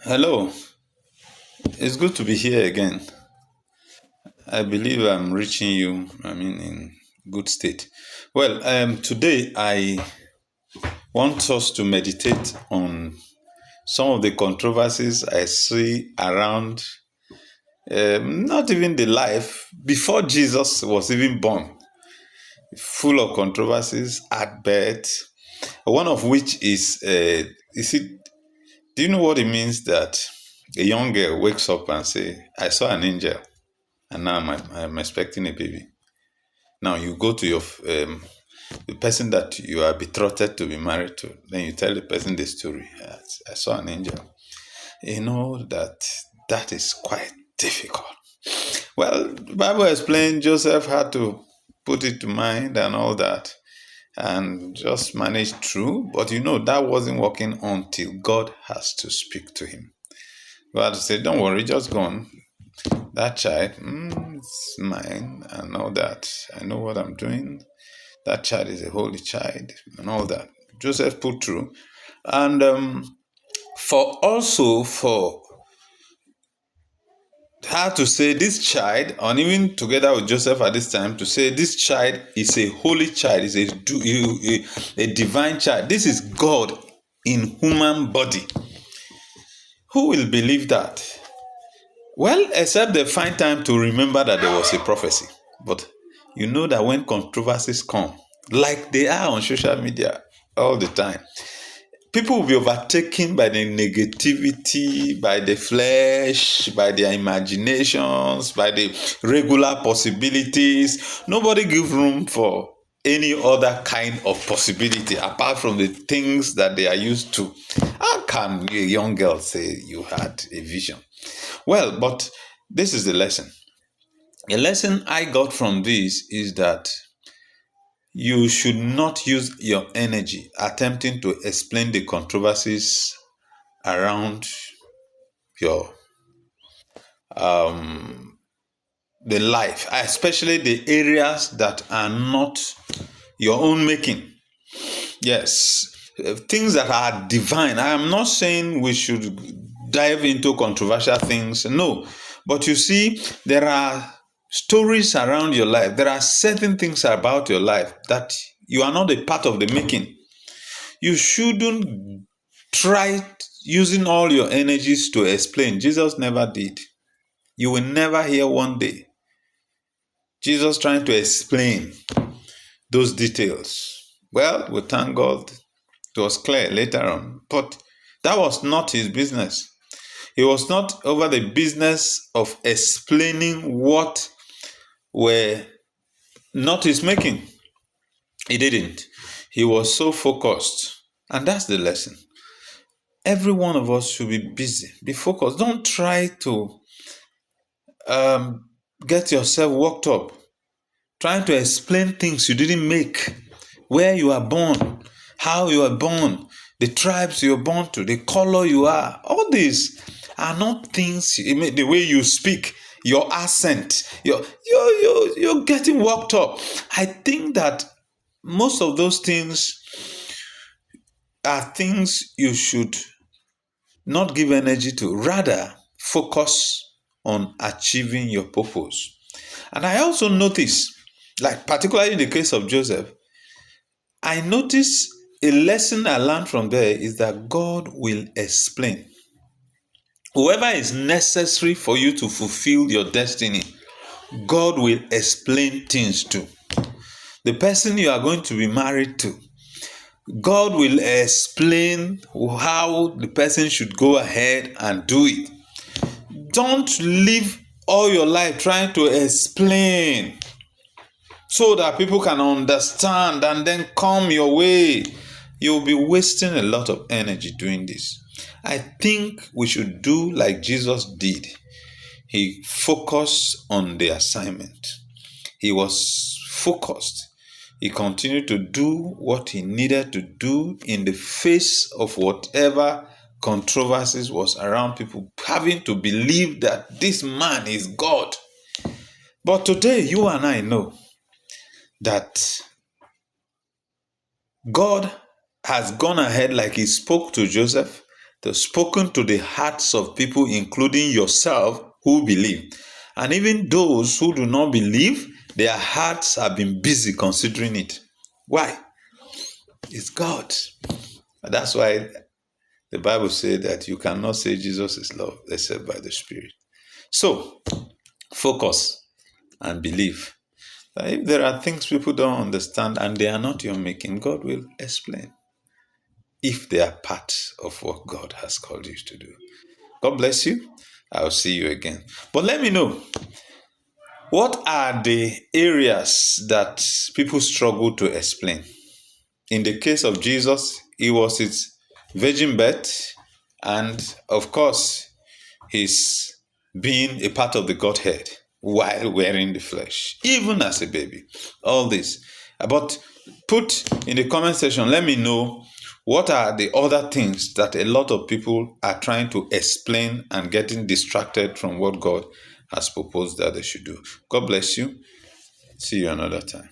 Hello, it's good to be here again. I believe I'm reaching you, in good state. Well, today I want us to meditate on some of the controversies I see around, not even the life before Jesus was even born, full of controversies at birth. One of which is it? Do you know what it means that a young girl wakes up and say, "I saw an angel"? And now I'm expecting a baby. Now you go to your the person that you are betrothed to be married to. Then you tell the person the story. I saw an angel. You know that is quite difficult. Well, the Bible explains Joseph had to put it to mind and all that, and just manage through. But that wasn't working until God has to speak to him. God said, "Don't worry, just go on. That child, it's mine and all that. I know what I'm doing. That child is a holy child and all that." Joseph put through. And for her to say this child, and even together with Joseph at this time, to say this child is a holy child, is a divine child. This is God in human body. Who will believe that? Well, except they find time to remember that there was a prophecy. But you know that when controversies come, like they are on social media all the time, people will be overtaken by the negativity, by the flesh, by their imaginations, by the regular possibilities. Nobody gives room for any other kind of possibility apart from the things that they are used to. How can a young girl say you had a vision? Well, but this is the lesson. A lesson I got from this is that you should not use your energy attempting to explain the controversies around your the life, especially the areas that are not your own making. Yes, things that are divine. I am not saying we should dive into controversial things. No, but you see, there are stories around your life. There are certain things about your life that you are not a part of the making. You shouldn't try using all your energies to explain. Jesus never did. You will never hear one day Jesus trying to explain those details. Well, we thank God it was clear later on, but that was not his business. He was not over the business of explaining what were not his making. He didn't. He was so focused. And that's the lesson. Every one of us should be busy, be focused. Don't try to get yourself worked up trying to explain things you didn't make, where you are born, how you are born, the tribes you're born to, the color you are. All these are not things, the way you speak, your accent, you're getting worked up. I think that most of those things are things you should not give energy to, rather focus on achieving your purpose. And I also notice, like particularly in the case of Joseph, I notice a lesson I learned from there is that God will explain. Whoever is necessary for you to fulfill your destiny, God will explain things to. The person you are going to be married to, God will explain how the person should go ahead and do it. Don't live all your life trying to explain so that people can understand and then come your way. You'll be wasting a lot of energy doing this. I think we should do like Jesus did. He focused on the assignment. He was focused. He continued to do what he needed to do in the face of whatever controversies was around, people having to believe that this man is God. But today, you and I know that God has gone ahead like he spoke to Joseph, They've spoken to the hearts of people, including yourself, who believe. And even those who do not believe, their hearts have been busy considering it. Why? It's God. And that's why the Bible says that you cannot say Jesus is love except by the Spirit. So, focus and believe. If there are things people don't understand and they are not your making, God will explain if they are part of what God has called you to do. God bless you. I'll see you again. But let me know, what are the areas that people struggle to explain? In the case of Jesus, it was his virgin birth and, of course, his being a part of the Godhead while wearing the flesh, even as a baby. All this. But put in the comment section, let me know what are the other things that a lot of people are trying to explain and getting distracted from what God has proposed that they should do. God bless you. See you another time.